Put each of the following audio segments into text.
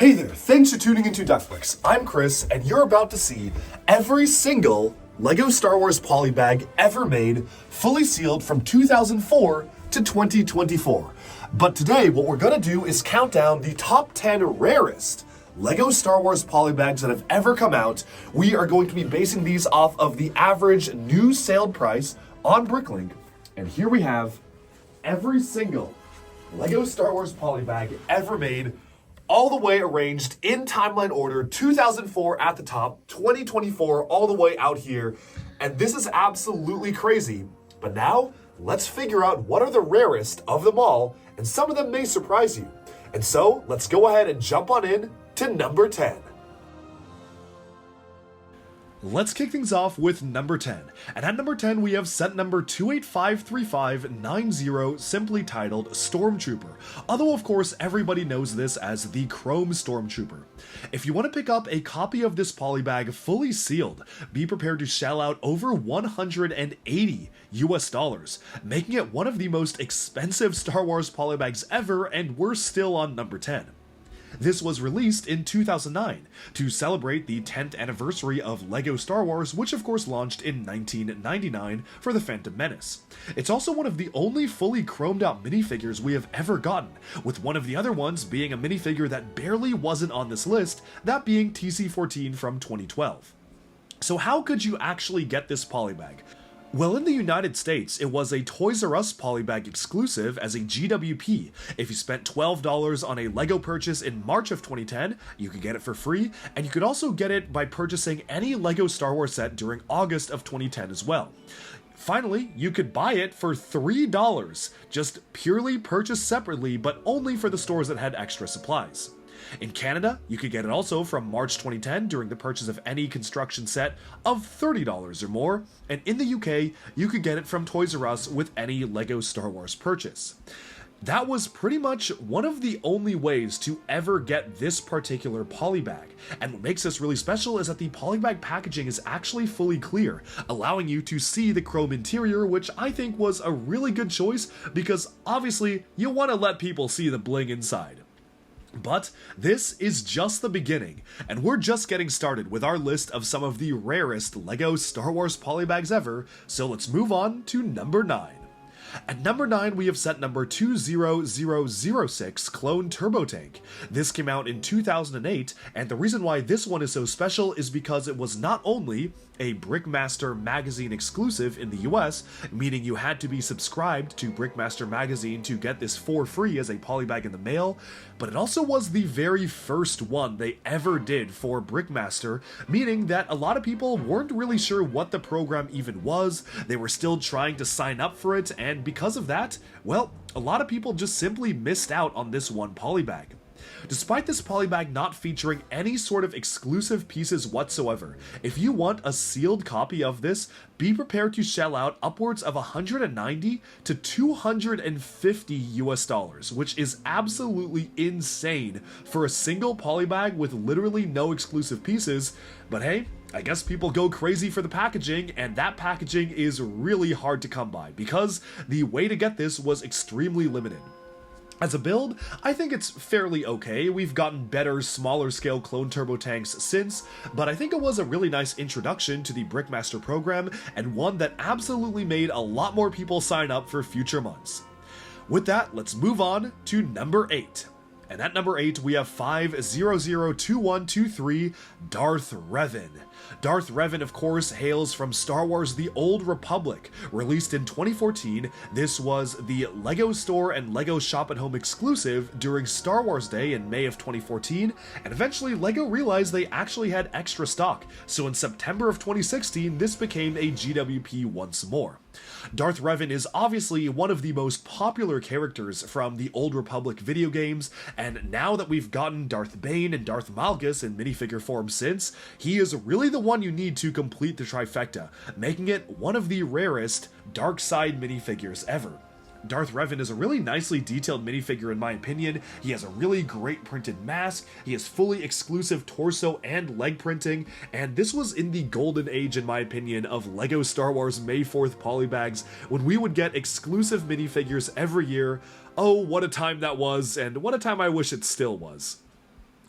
Hey there, thanks for tuning into Netflix. I'm Chris, and you're about to see every single LEGO Star Wars Polybag ever made, fully sealed from 2004 to 2024. But today, what we're gonna do is count down the top 10 rarest LEGO Star Wars Polybags that have ever come out. We are going to be basing these off of the average new sale price on Bricklink. And here we have every single LEGO Star Wars Polybag ever made, all the way arranged in timeline order, 2004 at the top, 2024 all the way out here. And this is absolutely crazy. But now, let's figure out what are the rarest of them all, and some of them may surprise you. And so, let's go ahead and jump on in to number 10. Let's kick things off with number 10. And at number 10, we have set number 2853590, simply titled Stormtrooper. Although, of course, everybody knows this as the Chrome Stormtrooper. If you want to pick up a copy of this polybag fully sealed, be prepared to shell out over $180 US, making it one of the most expensive Star Wars polybags ever, and we're still on number 10. This was released in 2009 to celebrate the 10th anniversary of LEGO Star Wars, which of course launched in 1999 for The Phantom Menace. It's also one of the only fully chromed out minifigures we have ever gotten, with one of the other ones being a minifigure that barely wasn't on this list, that being TC-14 from 2012. So how could you actually get this polybag? Well, in the United States, it was a Toys R Us polybag exclusive as a GWP. If you spent $12 on a LEGO purchase in March of 2010, you could get it for free, and you could also get it by purchasing any LEGO Star Wars set during August of 2010 as well. Finally, you could buy it for $3, just purely purchased separately, but only for the stores that had extra supplies. In Canada, you could get it also from March 2010 during the purchase of any construction set of $30 or more, and in the UK, you could get it from Toys R Us with any LEGO Star Wars purchase. That was pretty much one of the only ways to ever get this particular polybag, and what makes this really special is that the polybag packaging is actually fully clear, allowing you to see the chrome interior, which I think was a really good choice because obviously you want to let people see the bling inside. But this is just the beginning, and we're just getting started with our list of some of the rarest LEGO Star Wars polybags ever, so let's move on to number 9. At number 9, we have set number 20006 Clone Turbo Tank. This came out in 2008, and the reason why this one is so special is because it was not only a Brickmaster magazine exclusive in the US, meaning you had to be subscribed to Brickmaster magazine to get this for free as a polybag in the mail, but it also was the very first one they ever did for Brickmaster, meaning that a lot of people weren't really sure what the program even was, they were still trying to sign up for it, and because of that, well, a lot of people just simply missed out on this one polybag. Despite this polybag not featuring any sort of exclusive pieces whatsoever, if you want a sealed copy of this, be prepared to shell out upwards of $190 to $250 US, which is absolutely insane for a single polybag with literally no exclusive pieces, but hey, I guess people go crazy for the packaging, and that packaging is really hard to come by because the way to get this was extremely limited. As a build, I think it's fairly okay. We've gotten better, smaller scale clone turbo tanks since, but I think it was a really nice introduction to the Brickmaster program, and one that absolutely made a lot more people sign up for future months. With that, let's move on to number 8. And at number 8, we have 5002123 Darth Revan. Darth Revan, of course, hails from Star Wars The Old Republic. Released in 2014, this was the LEGO Store and LEGO Shop at Home exclusive during Star Wars Day in May of 2014, and eventually LEGO realized they actually had extra stock, so in September of 2016, this became a GWP once more. Darth Revan is obviously one of the most popular characters from the Old Republic video games, and now that we've gotten Darth Bane and Darth Malgus in minifigure form since, he is really the one you need to complete the trifecta, making it one of the rarest dark side minifigures ever. Darth Revan is a really nicely detailed minifigure in my opinion. He has a really great printed mask, he has fully exclusive torso and leg printing, and this was in the golden age in my opinion of LEGO Star Wars May 4th polybags, when we would get exclusive minifigures every year. Oh, what a time that was, and what a time I wish it still was.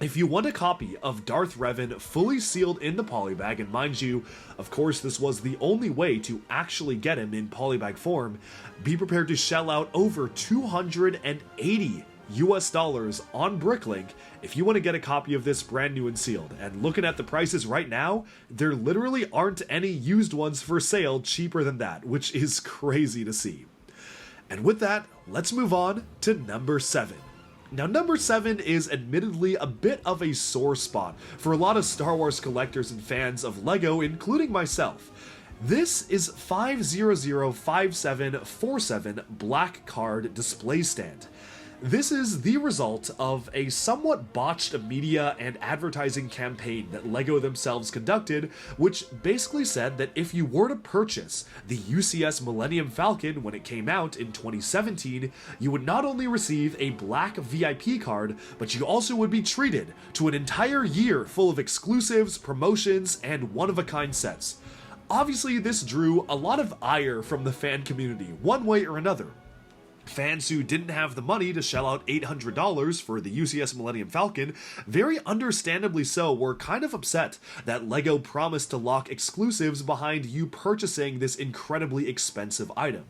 If you want a copy of Darth Revan fully sealed in the polybag, and mind you, of course this was the only way to actually get him in polybag form, be prepared to shell out over $280 on Bricklink if you want to get a copy of this brand new and sealed. And looking at the prices right now, there literally aren't any used ones for sale cheaper than that, which is crazy to see. And with that, let's move on to number 7. Now, number 7 is admittedly a bit of a sore spot for a lot of Star Wars collectors and fans of LEGO, including myself. This is 5005747 Black Card Display Stand. This is the result of a somewhat botched media and advertising campaign that LEGO themselves conducted, which basically said that if you were to purchase the UCS Millennium Falcon when it came out in 2017, you would not only receive a black VIP card, but you also would be treated to an entire year full of exclusives, promotions, and one-of-a-kind sets. Obviously, this drew a lot of ire from the fan community, one way or another. Fans who didn't have the money to shell out $800 for the UCS Millennium Falcon, very understandably so, were kind of upset that LEGO promised to lock exclusives behind you purchasing this incredibly expensive item.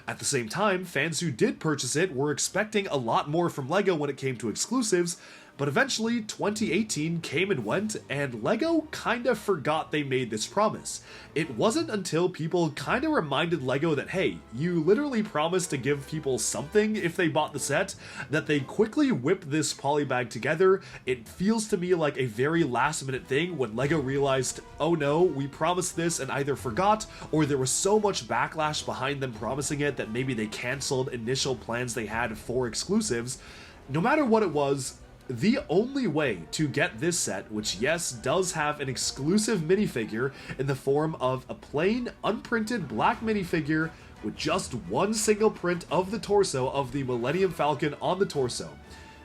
At the same time, fans who did purchase it were expecting a lot more from LEGO when it came to exclusives, but eventually 2018 came and went, and LEGO kinda forgot they made this promise. It wasn't until people kinda reminded LEGO that, hey, you literally promised to give people something if they bought the set, that they quickly whipped this polybag together. It feels to me like a very last minute thing when LEGO realized, oh no, we promised this and either forgot, or there was so much backlash behind them promising it that maybe they canceled initial plans they had for exclusives. No matter what it was, the only way to get this set, which yes, does have an exclusive minifigure in the form of a plain, unprinted black minifigure with just one single print of the torso of the Millennium Falcon on the torso.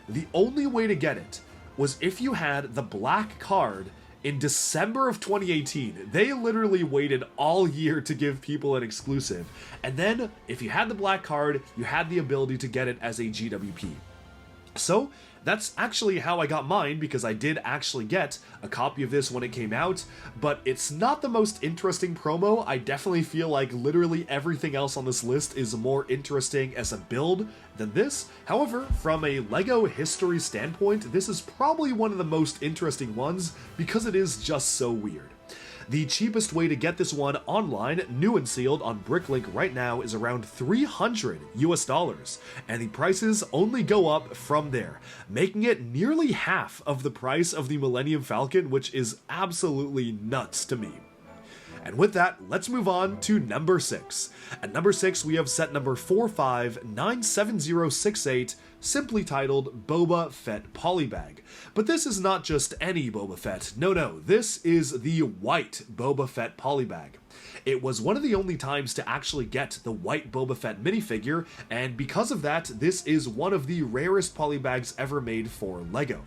The only way to get it was if you had the black card in December of 2018. They literally waited all year to give people an exclusive. And then, if you had the black card, you had the ability to get it as a GWP. So, that's actually how I got mine, because I did actually get a copy of this when it came out, but it's not the most interesting promo. I definitely feel like literally everything else on this list is more interesting as a build than this. However, from a LEGO history standpoint, this is probably one of the most interesting ones because it is just so weird. The cheapest way to get this one online, new and sealed on Bricklink right now, is around $300, and the prices only go up from there, making it nearly half of the price of the Millennium Falcon, which is absolutely nuts to me. And with that, let's move on to number 6. At number 6, we have set number 459068, simply titled Boba Fett Polybag. But this is not just any Boba Fett. No, this is the white Boba Fett Polybag. It was one of the only times to actually get the white Boba Fett minifigure, and because of that, this is one of the rarest polybags ever made for LEGO.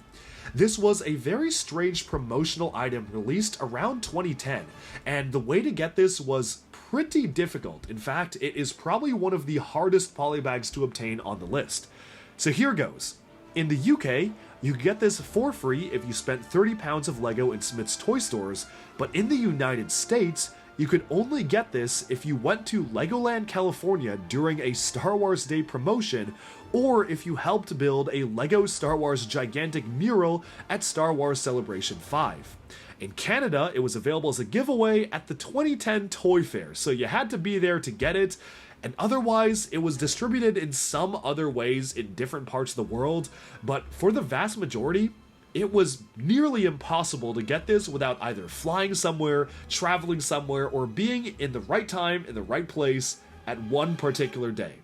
This was a very strange promotional item released around 2010, and the way to get this was pretty difficult. In fact, it is probably one of the hardest polybags to obtain on the list. So here goes. In the UK, you could get this for free if you spent £30 of LEGO in Smith's toy stores, but in the United States, you could only get this if you went to Legoland, California during a Star Wars Day promotion, or if you helped build a LEGO Star Wars gigantic mural at Star Wars Celebration 5. In Canada, it was available as a giveaway at the 2010 Toy Fair, so you had to be there to get it, and otherwise, it was distributed in some other ways in different parts of the world, but for the vast majority, it was nearly impossible to get this without either flying somewhere, traveling somewhere, or being in the right time, in the right place, at one particular day.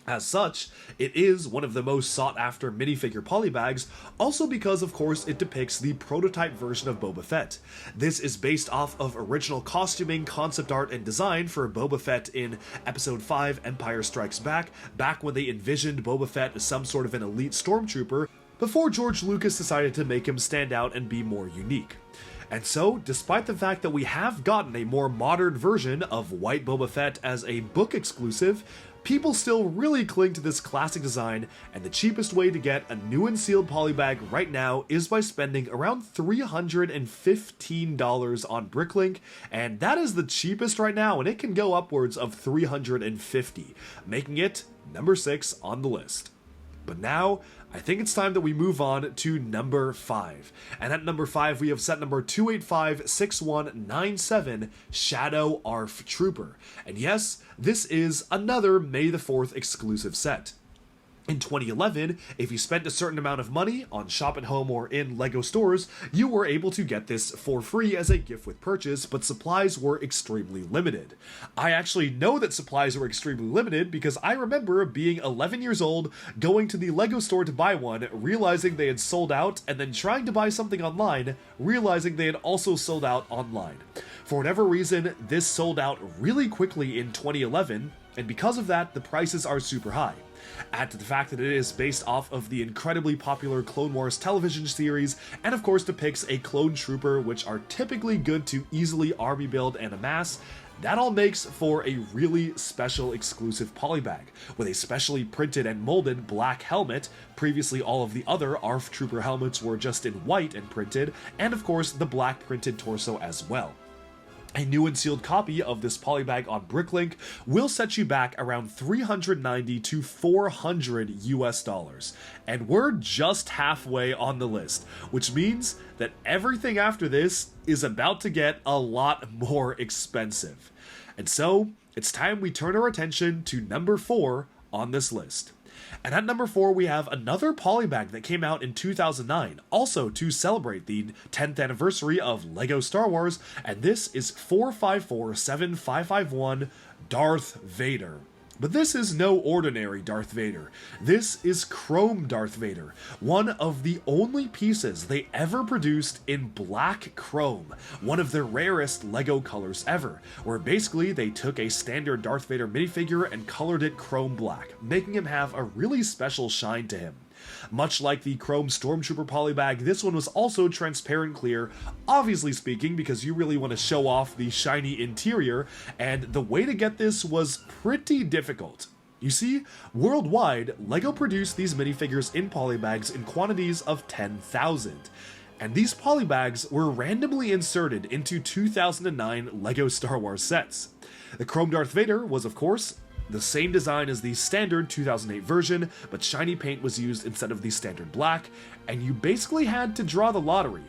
As such, it is one of the most sought-after minifigure polybags, also because, of course, it depicts the prototype version of Boba Fett. This is based off of original costuming, concept art, and design for Boba Fett in Episode 5, Empire Strikes Back, back when they envisioned Boba Fett as some sort of an elite stormtrooper, before George Lucas decided to make him stand out and be more unique. And so, despite the fact that we have gotten a more modern version of White Boba Fett as a book exclusive, people still really cling to this classic design, and the cheapest way to get a new and sealed polybag right now is by spending around $315 on Bricklink, and that is the cheapest right now, and it can go upwards of $350, making it number 6 on the list. But now, I think it's time that we move on to number 5. And at number 5, we have set number 2856197, Shadow ARF Trooper. And yes, this is another May the 4th exclusive set. In 2011, if you spent a certain amount of money on Shop at Home or in LEGO stores, you were able to get this for free as a gift with purchase, but supplies were extremely limited. I actually know that supplies were extremely limited because I remember being 11 years old, going to the LEGO store to buy one, realizing they had sold out, and then trying to buy something online, realizing they had also sold out online. For whatever reason, this sold out really quickly in 2011, and because of that, the prices are super high. Add to the fact that it is based off of the incredibly popular Clone Wars television series, and of course depicts a clone trooper, which are typically good to easily army build and amass. That all makes for a really special exclusive polybag, with a specially printed and molded black helmet. Previously all of the other ARF Trooper helmets were just in white and printed, and of course the black printed torso as well. A new and sealed copy of this polybag on Bricklink will set you back around $390 to $400 US, and we're just halfway on the list, which means that everything after this is about to get a lot more expensive. And so, it's time we turn our attention to number 4 on this list. And at number 4, we have another polybag that came out in 2009, also to celebrate the 10th anniversary of LEGO Star Wars, and this is 45475551 Darth Vader. But this is no ordinary Darth Vader. This is Chrome Darth Vader, one of the only pieces they ever produced in black chrome, one of the rarest LEGO colors ever, where basically they took a standard Darth Vader minifigure and colored it chrome black, making him have a really special shine to him. Much like the Chrome Stormtrooper polybag, this one was also transparent clear, obviously speaking, because you really want to show off the shiny interior, and the way to get this was pretty difficult. You see, worldwide, LEGO produced these minifigures in polybags in quantities of 10,000. And these polybags were randomly inserted into 2009 LEGO Star Wars sets. The Chrome Darth Vader was, of course, the same design as the standard 2008 version, but shiny paint was used instead of the standard black, and you basically had to draw the lottery.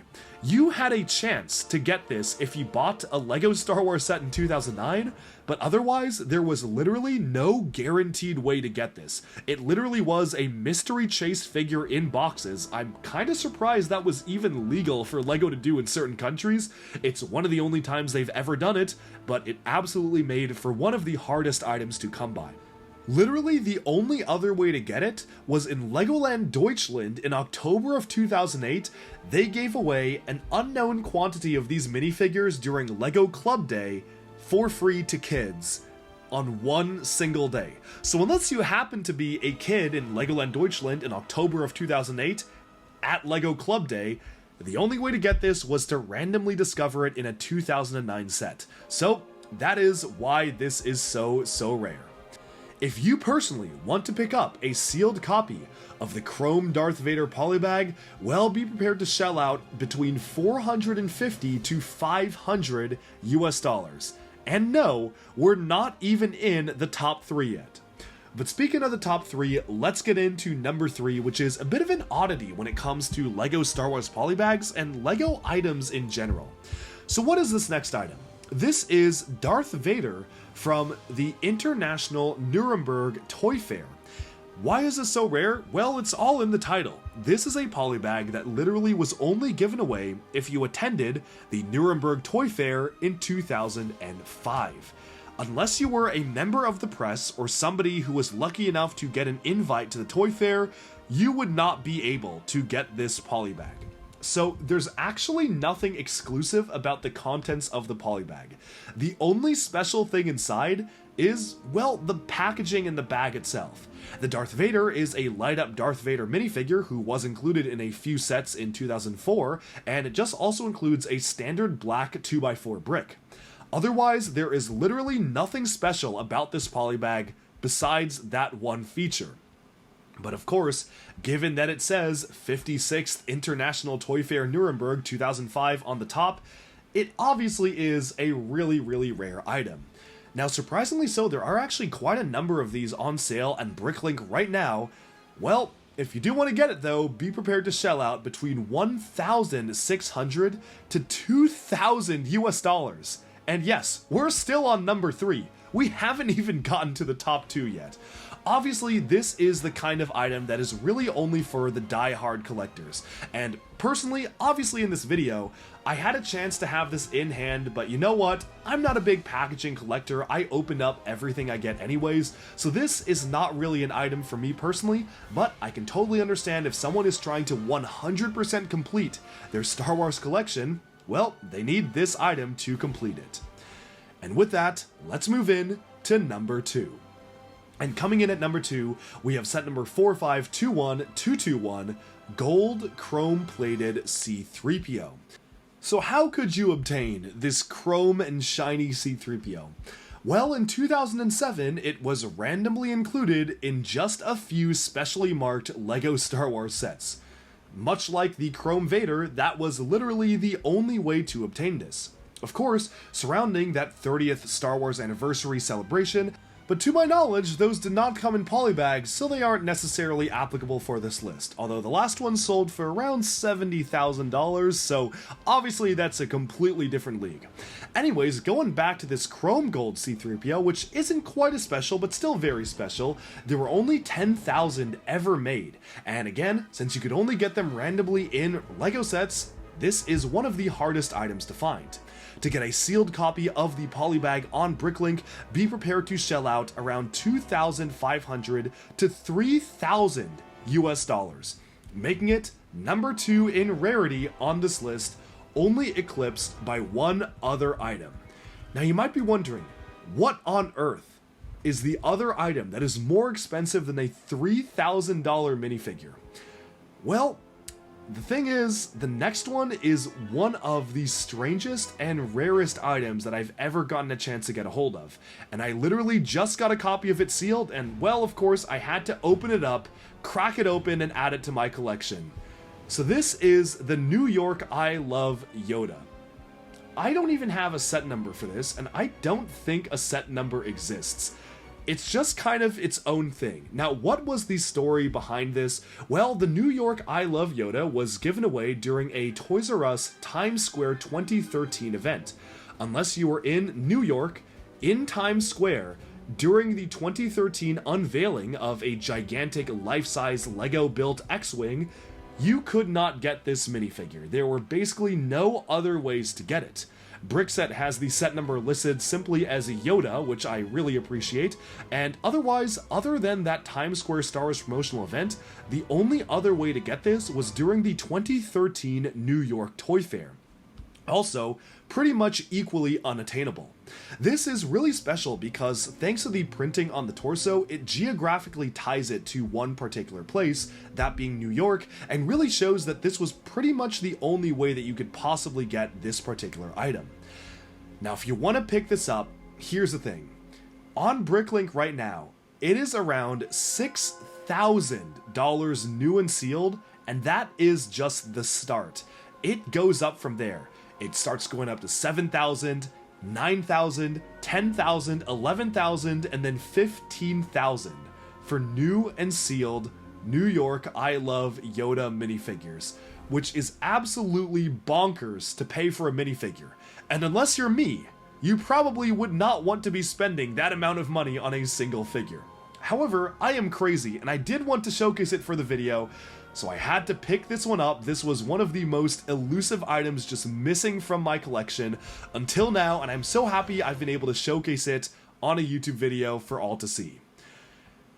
You had a chance to get this if you bought a LEGO Star Wars set in 2009, but otherwise there was literally no guaranteed way to get this. It literally was a mystery chase figure in boxes. I'm kinda surprised that was even legal for LEGO to do in certain countries. It's one of the only times they've ever done it, but it absolutely made for one of the hardest items to come by. Literally, the only other way to get it was in Legoland Deutschland in October of 2008. They gave away an unknown quantity of these minifigures during LEGO Club Day for free to kids on one single day. So unless you happen to be a kid in Legoland Deutschland in October of 2008 at LEGO Club Day, the only way to get this was to randomly discover it in a 2009 set. So that is why this is so rare. If you personally want to pick up a sealed copy of the Chrome Darth Vader polybag, well, be prepared to shell out between $450 to $500 US. And no, we're not even in the top 3 yet. But speaking of the top 3, let's get into number 3, which is a bit of an oddity when it comes to LEGO Star Wars polybags and LEGO items in general. So what is this next item? This is Darth Vader from the International Nuremberg Toy Fair. Why is this so rare? Well, it's all in the title. This is a polybag that literally was only given away if you attended the Nuremberg Toy Fair in 2005. Unless you were a member of the press or somebody who was lucky enough to get an invite to the toy fair, you would not be able to get this polybag. So there's actually nothing exclusive about the contents of the polybag. The only special thing inside is, well, the packaging in the bag itself. The Darth Vader is a light-up Darth Vader minifigure who was included in a few sets in 2004, and it just also includes a standard black 2x4 brick. Otherwise, there is literally nothing special about this polybag besides that one feature. But of course, given that it says 56th International Toy Fair Nuremberg 2005 on the top, it obviously is a really rare item. Now, surprisingly so, there are actually quite a number of these on sale at Bricklink right now. Well, if you do want to get it though, be prepared to shell out between $1,600 to $2,000 US. And yes, we're still on number 3. We haven't even gotten to the top 2 yet. Obviously, this is the kind of item that is really only for the die-hard collectors. And personally, obviously in this video, I had a chance to have this in hand, but you know what? I'm not a big packaging collector. I open up everything I get anyways, so this is not really an item for me personally, but I can totally understand if someone is trying to 100% complete their Star Wars collection, well, they need this item to complete it. And with that, let's move in to number 2. And coming in at number 2, we have set number 4521221, Gold Chrome-Plated C-3PO. So how could you obtain this chrome and shiny C-3PO? Well, in 2007, it was randomly included in just a few specially marked LEGO Star Wars sets. Much like the Chrome Vader, that was literally the only way to obtain this. Of course, surrounding that 30th Star Wars anniversary celebration, but to my knowledge, those did not come in Polybags, so they aren't necessarily applicable for this list, although the last one sold for around $70,000, so obviously that's a completely different league. Anyways, going back to this Chrome Gold C-3PO, which isn't quite as special, but still very special, there were only 10,000 ever made, and again, since you could only get them randomly in LEGO sets, this is one of the hardest items to find. To get a sealed copy of the Polybag on Bricklink, be prepared to shell out around $2,500 to $3,000 US, making it number 2 in rarity on this list, only eclipsed by one other item. Now you might be wondering, what on earth is the other item that is more expensive than a $3,000 minifigure? Well, the thing is, the next one is one of the strangest and rarest items that I've ever gotten a chance to get a hold of. And I literally just got a copy of it sealed, and well, of course, I had to open it up, crack it open, and add it to my collection. So this is the New York I Love Yoda. I don't even have a set number for this, and I don't think a set number exists. It's just kind of its own thing. Now, what was the story behind this? Well, the New York I Love Yoda was given away during a Toys R Us Times Square 2013 event. Unless you were in New York, in Times Square, during the 2013 unveiling of a gigantic life-size Lego-built X-Wing, you could not get this minifigure. There were basically no other ways to get it. Brickset has the set number listed simply as a Yoda, which I really appreciate, and otherwise, other than that Times Square Star Wars promotional event, the only other way to get this was during the 2013 New York Toy Fair. Also, pretty much equally unattainable. This is really special because thanks to the printing on the torso, it geographically ties it to one particular place, that being New York, and really shows that this was pretty much the only way that you could possibly get this particular item. Now, if you want to pick this up, here's the thing. On Bricklink right now, it is around $6,000 new and sealed, and that is just the start. It goes up from there. It starts going up to $7,000, $9,000, $10,000, $11,000, and then $15,000 for new and sealed New York I Love Yoda minifigures, which is absolutely bonkers to pay for a minifigure. And unless you're me, you probably would not want to be spending that amount of money on a single figure. However, I am crazy, and I did want to showcase it for the video, so I had to pick this one up. This was one of the most elusive items just missing from my collection until now, and I'm so happy I've been able to showcase it on a YouTube video for all to see.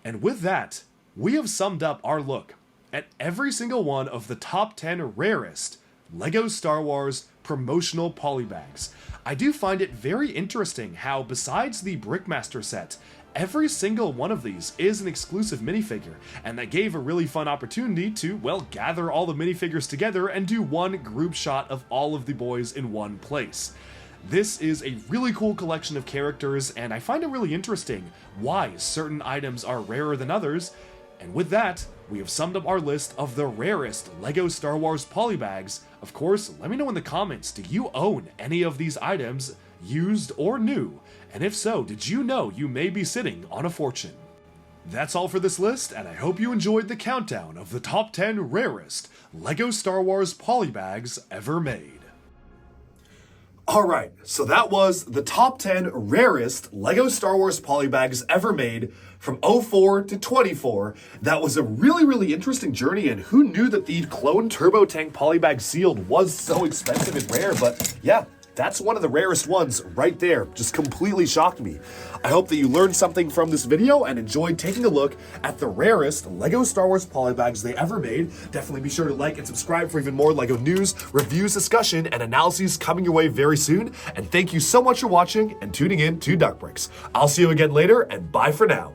And with that, we have summed up our look at every single one of the top 10 rarest LEGO Star Wars promotional Polybags. I do find it very interesting how, besides the Brickmaster set, every single one of these is an exclusive minifigure, and that gave a really fun opportunity to, well, gather all the minifigures together and do one group shot of all of the boys in one place. This is a really cool collection of characters, and I find it really interesting why certain items are rarer than others. And with that, we have summed up our list of the rarest LEGO Star Wars Polybags. Of course, let me know in the comments, do you own any of these items, used or new? And if so, did you know you may be sitting on a fortune? That's all for this list, and I hope you enjoyed the countdown of the top 10 rarest LEGO Star Wars Polybags ever made. Alright, so that was the top 10 rarest LEGO Star Wars Polybags ever made from 04 to 24. That was a really interesting journey, and who knew that the Clone Turbo Tank Polybag Sealed was so expensive and rare, but yeah, that's one of the rarest ones right there. Just completely shocked me. I hope that you learned something from this video and enjoyed taking a look at the rarest LEGO Star Wars Polybags they ever made. Definitely be sure to like and subscribe for even more LEGO news, reviews, discussion, and analyses coming your way very soon. And thank you so much for watching and tuning in to Duck Bricks. I'll see you again later, and bye for now.